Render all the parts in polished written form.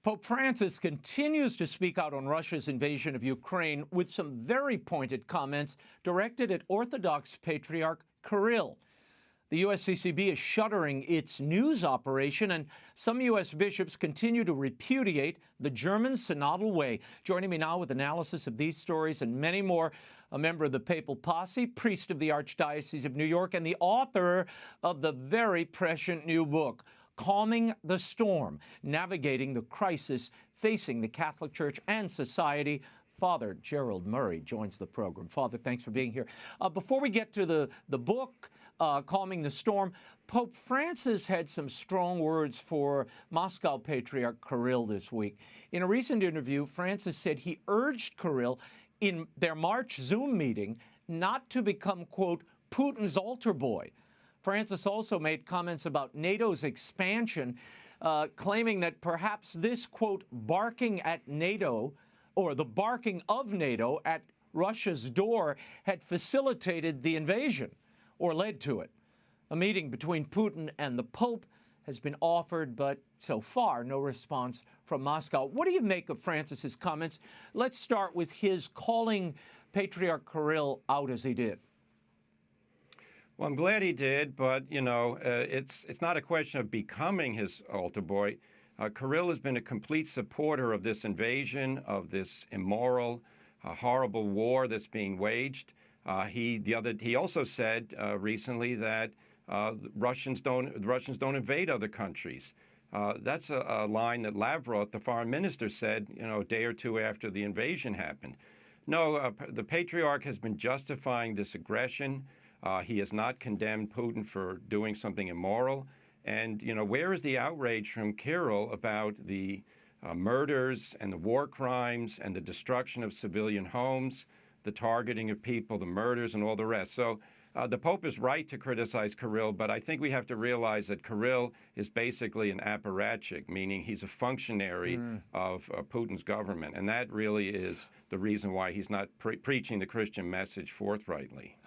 Pope Francis continues to speak out on Russia's invasion of Ukraine with some very pointed comments directed at Orthodox Patriarch Kirill. The USCCB is shuttering its news operation, and some U.S. bishops continue to repudiate the German synodal way. Joining me now with analysis of these stories and many more, a member of the papal posse, priest of the Archdiocese of New York, and the author of the very prescient new book, Calming the Storm, Navigating the Crisis Facing the Catholic Church and Society. Father GERALD Murray joins the program. Father, thanks for being here. Before we get to the book, Calming the Storm, Pope Francis had some strong words for Moscow Patriarch Kirill this week. In a recent interview, Francis said he urged Kirill in their March Zoom meeting not to become, quote, Putin's altar boy. Francis also made comments about NATO's expansion, claiming that perhaps this, quote, barking at NATO, or the barking of NATO at Russia's door, had facilitated the invasion or led to it. A meeting between Putin and the Pope has been offered, but so far no response from Moscow. What do you make of Francis's comments? Let's start with his calling Patriarch Kirill out as he did. Well, I'm glad he did, but, you know, it's not a question of becoming his altar boy. Kirill has been a complete supporter of this invasion, of this immoral, horrible war that's being waged. He also said recently that the Russians don't invade other countries. That's a line that Lavrov, the foreign minister, said, you know, a day or two after the invasion happened. No, the Patriarch has been justifying this aggression. He has not condemned Putin for doing something immoral. And, you know, where is the outrage from Kirill about the murders and the war crimes and the destruction of civilian homes, the targeting of people, the murders, and all the rest? So the Pope is right to criticize Kirill, but I think we have to realize that Kirill is basically an apparatchik, meaning he's a functionary of Putin's government. And that really is the reason why he's not preaching the Christian message forthrightly.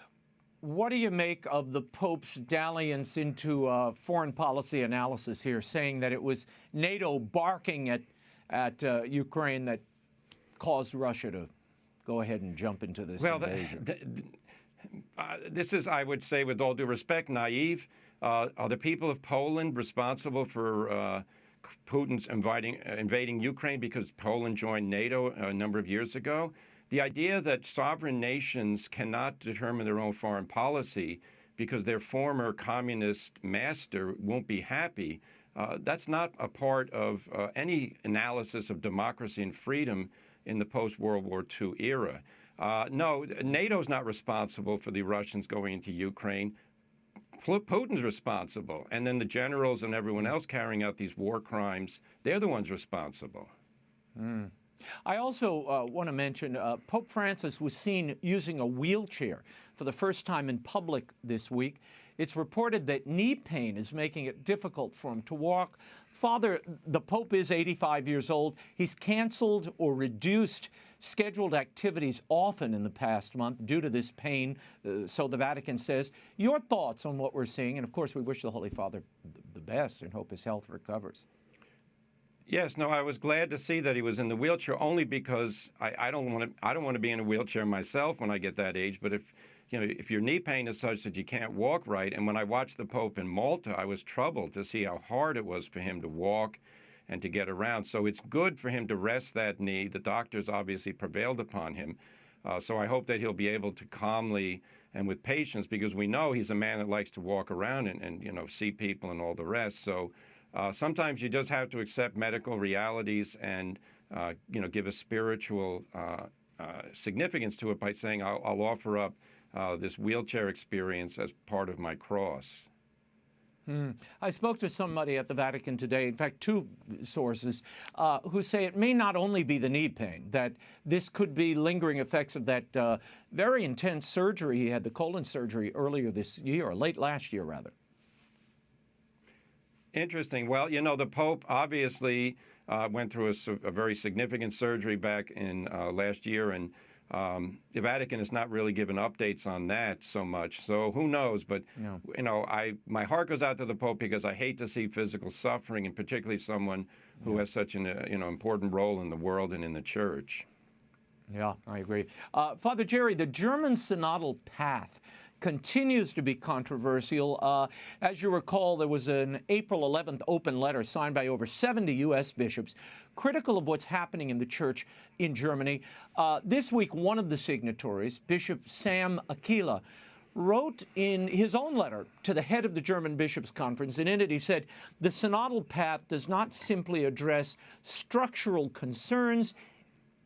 What do you make of the Pope's dalliance into foreign policy analysis here, saying that it was NATO barking at Ukraine that caused Russia to go ahead and jump into this invasion? This is, I would say, with all due respect, naive. Are the people of Poland responsible for Putin's invading Ukraine because Poland joined NATO a number of years ago? The idea that sovereign nations cannot determine their own foreign policy because their former communist master won't be happy, that's not a part of any analysis of democracy and freedom in the post-World War II era. No, NATO's not responsible for the Russians going into Ukraine. Putin's responsible. And then the generals and everyone else carrying out these war crimes, they're the ones responsible. I also want to mention Pope Francis was seen using a wheelchair for the first time in public this week. It's reported that knee pain is making it difficult for him to walk. Father, the Pope is 85 years old. He's canceled or reduced scheduled activities often in the past month due to this pain, so the Vatican says. Your thoughts on what we're seeing? And, of course, we wish the Holy Father the best and hope his health recovers. Yes, no, I was glad to see that he was in the wheelchair, only because I don't want to be in a wheelchair myself when I get that age. But if your knee pain is such that you can't walk right, and when I watched the Pope in Malta, I was troubled to see how hard it was for him to walk and to get around. So it's good for him to rest that knee. The doctors obviously prevailed upon him. So I hope that he'll be able to calmly and with patience, because we know he's a man that likes to walk around and see people and all the rest. So. Sometimes you just have to accept medical realities and, give a spiritual significance to it by saying, I'll offer up this wheelchair experience as part of my cross. I spoke to somebody at the Vatican today, in fact, two sources, who say it may not only be the knee pain, that this could be lingering effects of that very intense surgery he had, the colon surgery, earlier this year, or late last year, rather. Interesting. Well, the Pope obviously went through a very significant surgery back in last year, and the Vatican has not really given updates on that so much. So who knows? But, my heart goes out to the Pope because I hate to see physical suffering, and particularly someone who has such an important role in the world and in the church. Yeah, I agree. Father Jerry, the German synodal path continues to be controversial. As you recall, there was an April 11th open letter signed by over 70 U.S. bishops critical of what's happening in the church in Germany. This week, one of the signatories, Bishop Sam Aquila, wrote in his own letter to the head of the German Bishops' Conference, and in it he said, the synodal path does not simply address structural concerns,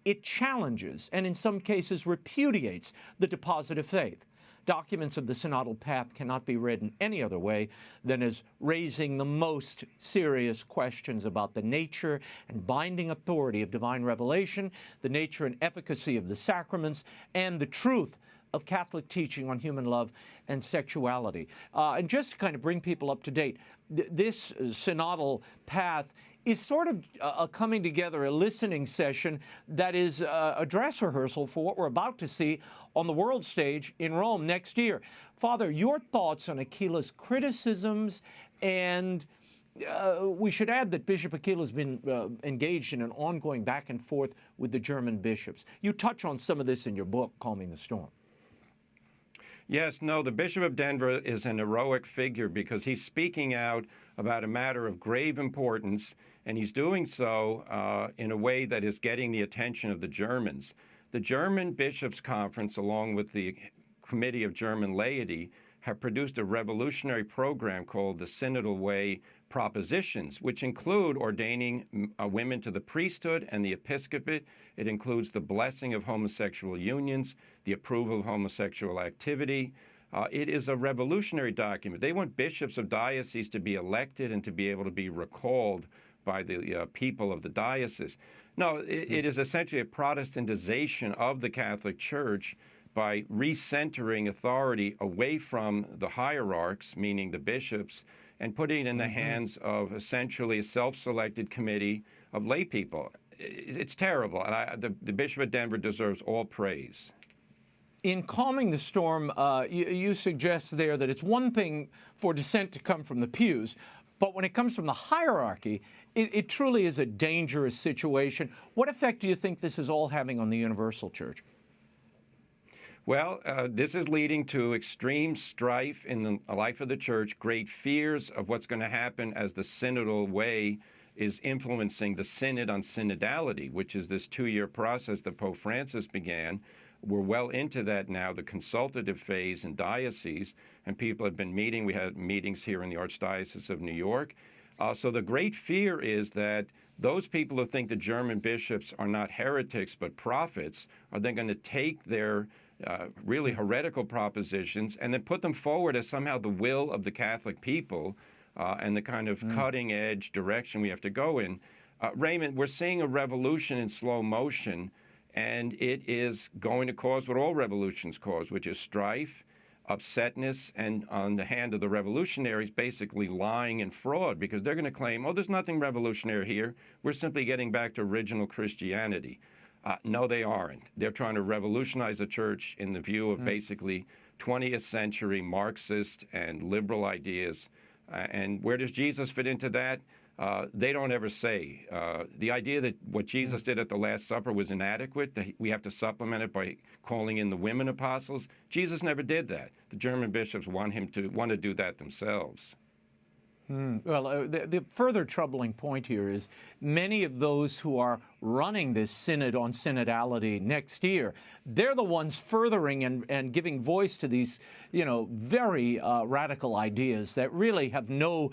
it challenges and in some cases repudiates the deposit of faith. Documents of the synodal path cannot be read in any other way than as raising the most serious questions about the nature and binding authority of divine revelation, the nature and efficacy of the sacraments, and the truth of Catholic teaching on human love and sexuality. And just to kind of bring people up to date, this synodal path is sort of a coming together, a listening session that is a dress rehearsal for what we're about to see on the world stage in Rome next year. Father, your thoughts on Aquila's criticisms, and we should add that Bishop Aquila has been engaged in an ongoing back and forth with the German bishops. You touch on some of this in your book, Calming the Storm. Yes, no, the Bishop of Denver is an heroic figure because he's speaking out about a matter of grave importance, and he's doing so in a way that is getting the attention of the Germans. The German Bishops' Conference, along with the Committee of German Laity, have produced a revolutionary program called the Synodal Way Propositions, which include ordaining women to the priesthood and the episcopate. It includes the blessing of homosexual unions, the approval of homosexual activity. It is a revolutionary document. They want bishops of dioceses to be elected and to be able to be recalled by the people of the diocese. No, it is essentially a Protestantization of the Catholic Church by recentering authority away from the hierarchs, meaning the bishops, and putting it in the hands of essentially a self-selected committee of lay people. It's terrible, and the Bishop of Denver deserves all praise. In Calming the Storm, you suggest there that it's one thing for dissent to come from the pews, but when it comes from the hierarchy, it truly is a dangerous situation. What effect do you think this is all having on the universal church? Well, this is leading to extreme strife in the life of the church, great fears of what's going to happen as the synodal way is influencing the synod on synodality, which is this 2-year process that Pope Francis began. We're well into that now, the consultative phase in dioceses, and people have been meeting. We had meetings here in the Archdiocese of New York. So the great fear is that those people who think the German bishops are not heretics but prophets are then going to take their really heretical propositions and then put them forward as somehow the will of the Catholic people and the kind of cutting-edge direction we have to go in. Raymond, we're seeing a revolution in slow motion, and it is going to cause what all revolutions cause, which is strife, upsetness, and on the hand of the revolutionaries, basically lying and fraud, because they're going to claim, oh, there's nothing revolutionary here. We're simply getting back to original Christianity. No, they aren't. They're trying to revolutionize the church in the view of basically 20th century Marxist and liberal ideas. And where does Jesus fit into that? They don't ever say. The idea that what Jesus did at the Last Supper was inadequate, that we have to supplement it by calling in the women apostles, Jesus never did that. The German bishops want to do that themselves. Well, the further troubling point here is many of those who are running this synod on synodality next year, they're the ones furthering and giving voice to these, very radical ideas that really have no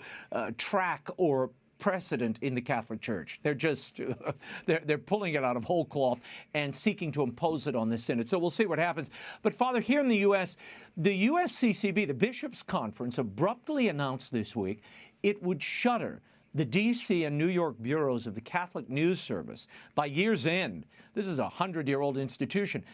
track or precedent in the Catholic Church. They're just, they're pulling it out of whole cloth and seeking to impose it on the synod. So we'll see what happens. But Father, here in the U.S., the USCCB, the Bishops' Conference, abruptly announced this week it would shutter the D.C. and New York bureaus of the Catholic News Service by year's end. This is a 100-year-old institution.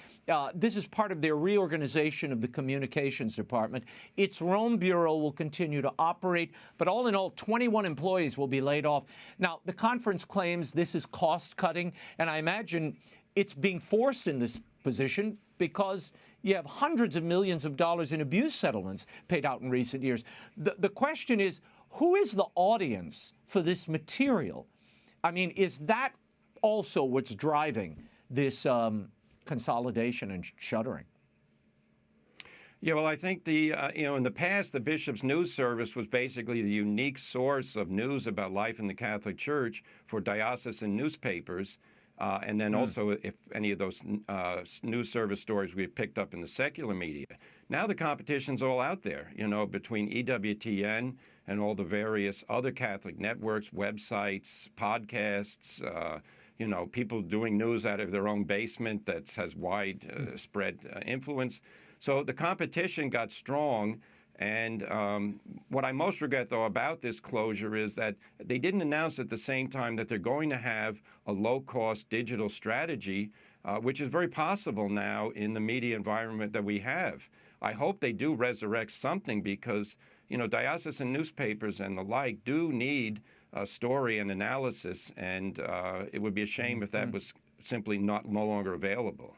This is part of their reorganization of the communications department. Its Rome bureau will continue to operate, but all in all, 21 employees will be laid off. Now, the conference claims this is cost-cutting, and I imagine it's being forced in this position because you have hundreds of millions of dollars in abuse settlements paid out in recent years. The question is, who is the audience for this material? I mean, is that also what's driving this consolidation and shuttering? Yeah, well, I think in the past, the bishop's news service was basically the unique source of news about life in the Catholic Church for diocesan newspapers. And then also if any of those news service stories we picked up in the secular media. Now the competition's all out there, between EWTN and all the various other Catholic networks, websites, podcasts, people doing news out of their own basement that has wide spread influence. So the competition got strong. And what I most regret, though, about this closure is that they didn't announce at the same time that they're going to have a low-cost digital strategy, which is very possible now in the media environment that we have. I hope they do resurrect something because, diocesan newspapers and the like do need story and analysis, and it would be a shame if that was simply no longer available.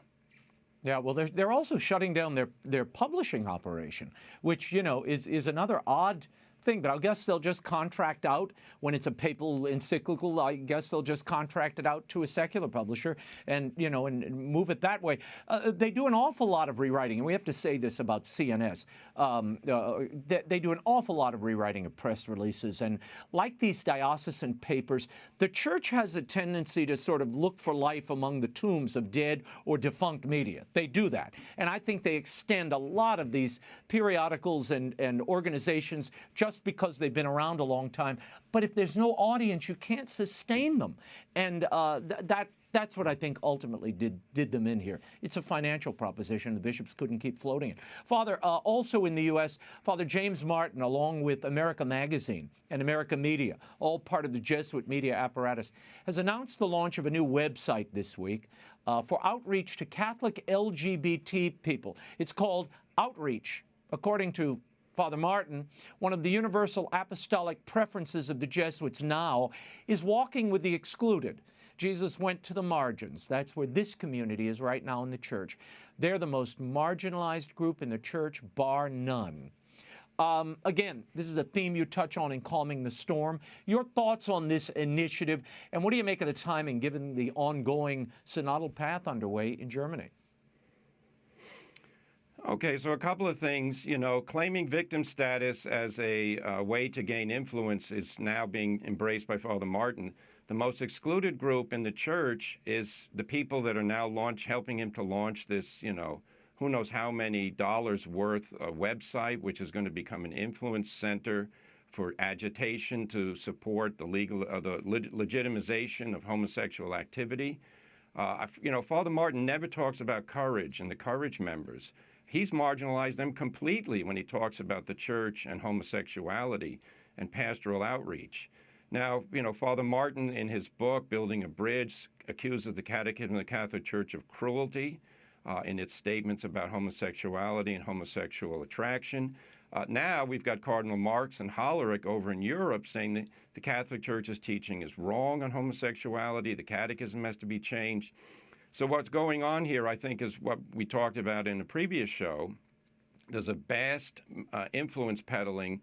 Yeah, well, they're also shutting down their publishing operation, which, is another odd thing. But I guess they'll just contract out when it's a papal encyclical. I guess they'll just contract it out to a secular publisher and, and move it that way. They do an awful lot of rewriting, and we have to say this about CNS. They do an awful lot of rewriting of press releases. And like these diocesan papers, the church has a tendency to sort of look for life among the tombs of dead or defunct media. They do that. And I think they extend a lot of these periodicals and organizations just because they've been around a long time. But if there's no audience, you can't sustain them. And that's what I think ultimately did them in here. It's a financial proposition. The bishops couldn't keep floating it. Father, also in the U.S., Father James Martin, along with America Magazine and America Media, all part of the Jesuit media apparatus, has announced the launch of a new website this week for outreach to Catholic LGBT people. It's called Outreach. According to Father Martin, one of the universal apostolic preferences of the Jesuits now is walking with the excluded. Jesus went to the margins. That's where this community is right now in the church. They're the most marginalized group in the church, bar none. Again, this is a theme you touch on in Calming the Storm. Your thoughts on this initiative, and what do you make of the timing given the ongoing synodal path underway in Germany? Okay, so a couple of things. Claiming victim status as a way to gain influence is now being embraced by Father Martin. The most excluded group in the church is the people that are now helping him to launch this, who knows how many dollars worth of website, which is going to become an influence center for agitation to support the legitimization of homosexual activity. Father Martin never talks about courage and the courage members. He's marginalized them completely when he talks about the church and homosexuality and pastoral outreach. Now, Father Martin, in his book, Building a Bridge, accuses the Catechism of the Catholic Church of cruelty in its statements about homosexuality and homosexual attraction. Now we've got Cardinal Marx and Hollerich over in Europe saying that the Catholic Church's teaching is wrong on homosexuality, the Catechism has to be changed. So what's going on here, I think, is what we talked about in a previous show. There's a vast influence peddling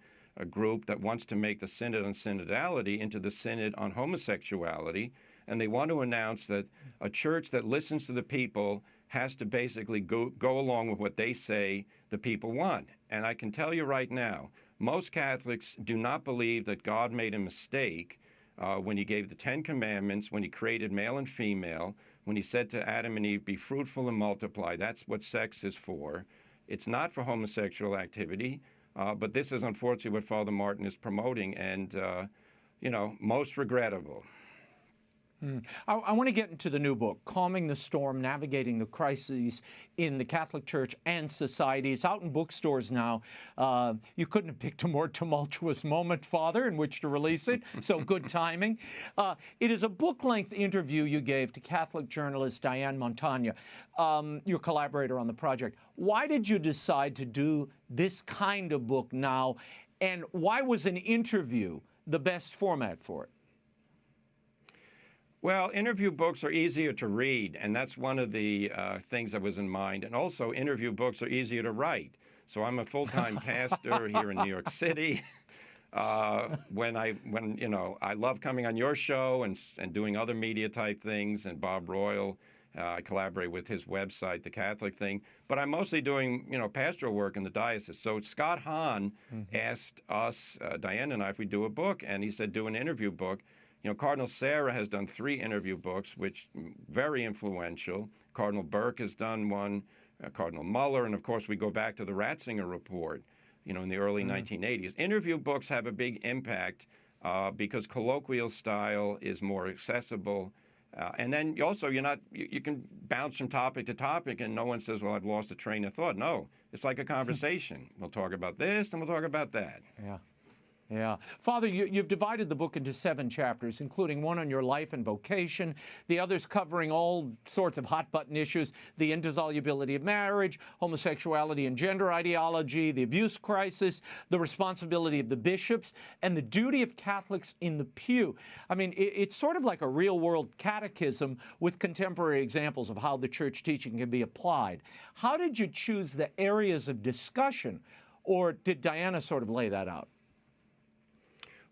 group that wants to make the Synod on Synodality into the Synod on homosexuality, and they want to announce that a church that listens to the people has to basically go along with what they say the people want. And I can tell you right now, most Catholics do not believe that God made a mistake when he gave the Ten Commandments, when he created male and female, when he said to Adam and Eve, be fruitful and multiply. That's what sex is for. It's not for homosexual activity, but this is unfortunately what Father Martin is promoting, and, most regrettable. I want to get into the new book, Calming the Storm, Navigating the Crises in the Catholic Church and Society. It's out in bookstores now. You couldn't have picked a more tumultuous moment, Father, in which to release it, so good timing. It is a book-length interview you gave to Catholic journalist Diane Montagna, your collaborator on the project. Why did you decide to do this kind of book now, and why was an interview the best format for it? Well, interview books are easier to read, and that's one of the things that was in mind. And also, interview books are easier to write. So I'm a full-time pastor here in New York City. when you know, I love coming on your show and doing other media type things, and Bob Royal. I collaborate with his website, The Catholic Thing, but I'm mostly doing, you know, pastoral work in the diocese. So Scott Hahn asked us, Diane and I, if we do a book, and he said, do an interview book. You know, Cardinal Sarah has done 3 interview books, which very influential. Cardinal Burke has done one, Cardinal Muller, and of course we go back to the Ratzinger Report, you know, in the early 1980s. Interview books have a big impact because colloquial style is more accessible. And then also you can bounce from topic to topic and no one says, well, I've lost a train of thought. No, it's like a conversation. We'll talk about this and we'll talk about that. Yeah. Yeah. Father, you've divided the book into 7 chapters, including one on your life and vocation, the others covering all sorts of hot-button issues, the indissolubility of marriage, homosexuality and gender ideology, the abuse crisis, the responsibility of the bishops, and the duty of Catholics in the pew. I mean, it's sort of like a real-world catechism with contemporary examples of how the church teaching can be applied. How did you choose the areas of discussion, or did Diana sort of lay that out?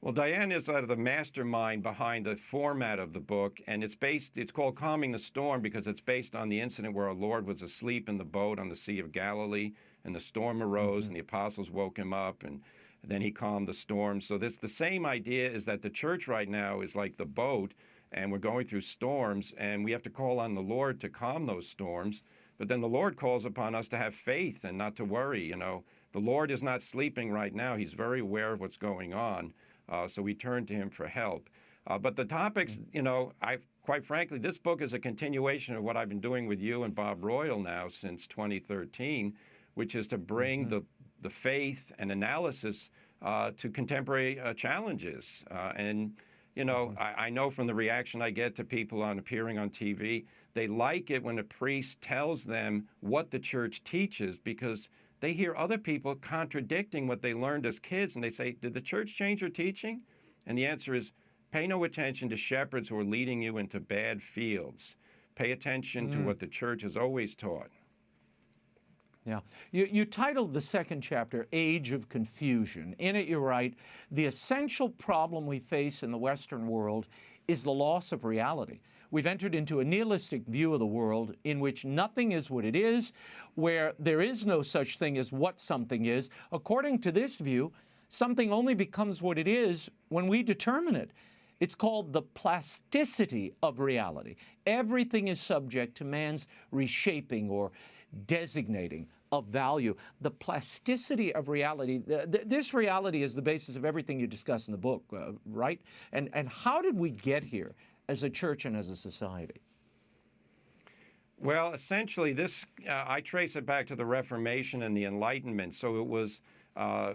Well, Diane is sort of the mastermind behind the format of the book, and it's called Calming the Storm because it's based on the incident where our Lord was asleep in the boat on the Sea of Galilee, and the storm arose, and the apostles woke him up, and then he calmed the storm. So that's the same idea, is that the church right now is like the boat, and we're going through storms, and we have to call on the Lord to calm those storms, but then the Lord calls upon us to have faith and not to worry. You know, the Lord is not sleeping right now. He's very aware of what's going on. So we turn to him for help. But the topics, you know, quite frankly, this book is a continuation of what I've been doing with you and Bob Royal now since 2013, which is to bring the faith and analysis to contemporary challenges. And, you know, I know from the reaction I get to people appearing on TV, they like it when a priest tells them what the church teaches because they hear other people contradicting what they learned as kids, and they say, did the church change her teaching? And the answer is, pay no attention to shepherds who are leading you into bad fields. Pay attention to what the church has always taught. Yeah. You titled the 2nd chapter, Age of Confusion. In it, you write, the essential problem we face in the Western world is the loss of reality. We've entered into a nihilistic view of the world in which nothing is what it is, where there is no such thing as what something is. According to this view, something only becomes what it is when we determine it. It's called the plasticity of reality. Everything is subject to man's reshaping or designating of value. The plasticity of reality, this reality is the basis of everything you discuss in the book, right? And how did we get here as a church and as a society? Well, essentially, this I trace it back to the Reformation and the Enlightenment. So it was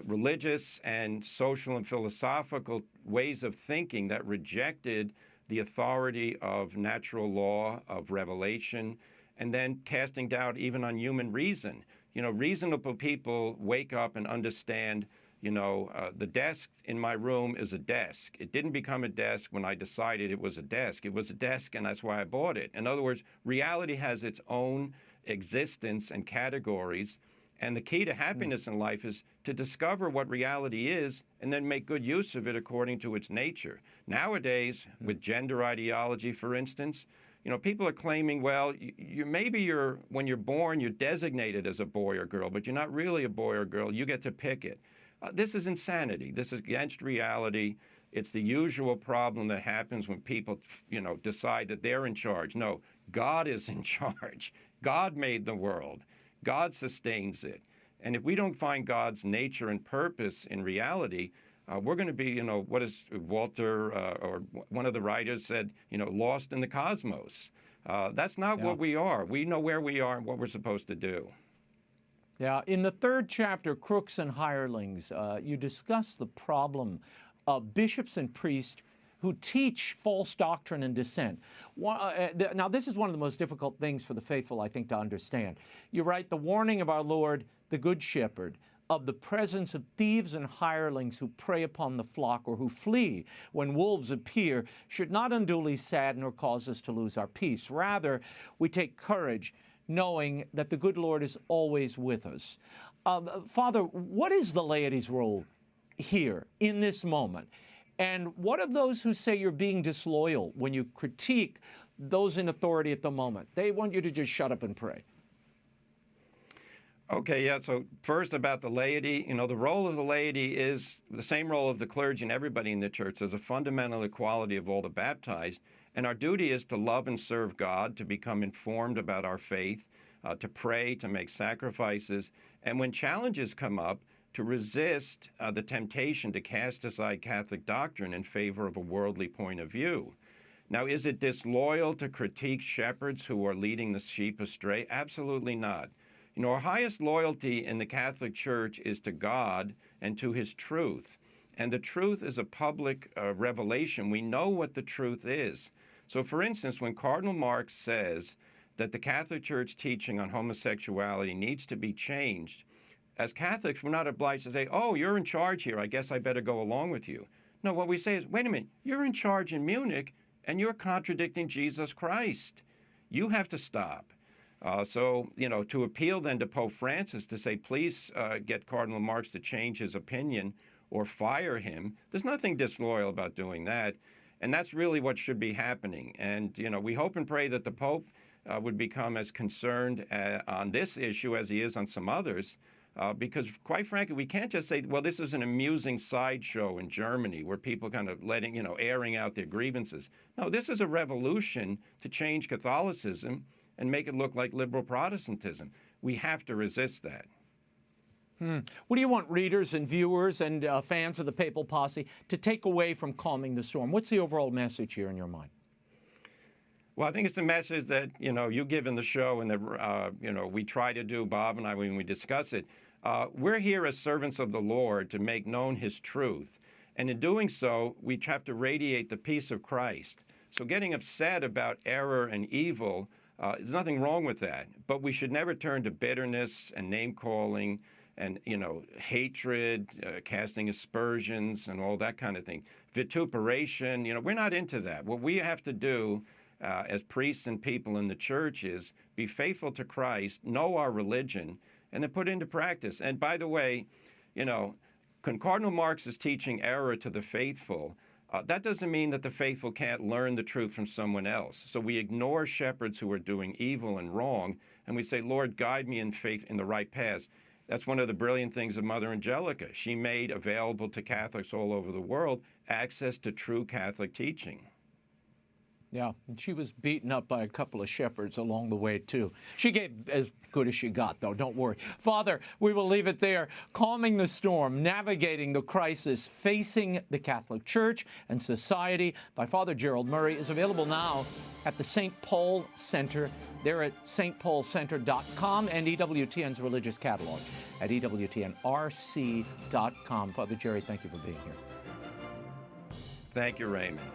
religious and social and philosophical ways of thinking that rejected the authority of natural law, of revelation, and then casting doubt even on human reason. You know, reasonable people wake up and understand, you know, the desk in my room is a desk. It didn't become a desk when I decided it was a desk. It was a desk, and that's why I bought it. In other words, reality has its own existence and categories, and the key to happiness in life is to discover what reality is and then make good use of it according to its nature. Nowadays, with gender ideology, for instance, you know, people are claiming, well, when you're born, you're designated as a boy or girl, but you're not really a boy or girl. You get to pick it. This is insanity. This is against reality. It's the usual problem that happens when people, you know, decide that they're in charge. No, God is in charge. God made the world. God sustains it. And if we don't find God's nature and purpose in reality, we're going to be, you know, what is Walter or one of the writers said, you know, lost in the cosmos. That's not what we are. We know where we are and what we're supposed to do. Yeah, in the 3rd chapter, Crooks and Hirelings, you discuss the problem of bishops and priests who teach false doctrine and dissent. Now, this is one of the most difficult things for the faithful, I think, to understand. You write, the warning of our Lord, the Good Shepherd, of the presence of thieves and hirelings who prey upon the flock or who flee when wolves appear should not unduly sadden or cause us to lose our peace. Rather, we take courage knowing that the good Lord is always with us. Father, what is the laity's role here in this moment? And what of those who say you're being disloyal when you critique those in authority at the moment? They want you to just shut up and pray. Okay, yeah, so first about the laity, the role of the laity is the same role of the clergy and everybody in the church. There's a fundamental equality of all the baptized, and our duty is to love and serve God, to become informed about our faith, to pray, to make sacrifices, and when challenges come up, to resist the temptation to cast aside Catholic doctrine in favor of a worldly point of view. Now, is it disloyal to critique shepherds who are leading the sheep astray? Absolutely not. Our highest loyalty in the Catholic Church is to God and to His truth. And the truth is a public revelation. We know what the truth is. So, for instance, when Cardinal Marx says that the Catholic Church teaching on homosexuality needs to be changed, as Catholics, we're not obliged to say, oh, you're in charge here, I guess I better go along with you. No, what we say is, wait a minute, you're in charge in Munich, and you're contradicting Jesus Christ. You have to stop. So, to appeal then to Pope Francis to say, please get Cardinal Marx to change his opinion or fire him, there's nothing disloyal about doing that. And that's really what should be happening. And, we hope and pray that the Pope would become as concerned on this issue as he is on some others. Because, quite frankly, we can't just say, well, this is an amusing sideshow in Germany where people kind of airing out their grievances. No, this is a revolution to change Catholicism and make it look like liberal Protestantism. We have to resist that. What do you want readers and viewers and fans of the Papal Posse to take away from Calming the Storm? What's the overall message here in your mind? Well, I think it's the message that, you give in the show and that, we try to do, Bob and I, when we discuss it. We're here as servants of the Lord to make known His truth. And in doing so, we have to radiate the peace of Christ. So getting upset about error and evil, there's nothing wrong with that. But we should never turn to bitterness and name-calling and, hatred, casting aspersions and all that kind of thing. Vituperation, we're not into that. What we have to do as priests and people in the church is be faithful to Christ, know our religion, and then put into practice. And by the way, when Cardinal Marx is teaching error to the faithful, that doesn't mean that the faithful can't learn the truth from someone else. So we ignore shepherds who are doing evil and wrong, and we say, Lord, guide me in faith in the right paths. That's one of the brilliant things of Mother Angelica. She made available to Catholics all over the world access to true Catholic teaching. Yeah, and she was beaten up by a couple of shepherds along the way, too. She gave as good as she got, though. Don't worry. Father, we will leave it there. Calming the Storm, Navigating the Crisis, Facing the Catholic Church and Society by Father Gerald Murray is available now at the St. Paul Center. They're at stpaulcenter.com and EWTN's religious catalog at EWTNRC.com. Father Jerry, thank you for being here. Thank you, Raymond.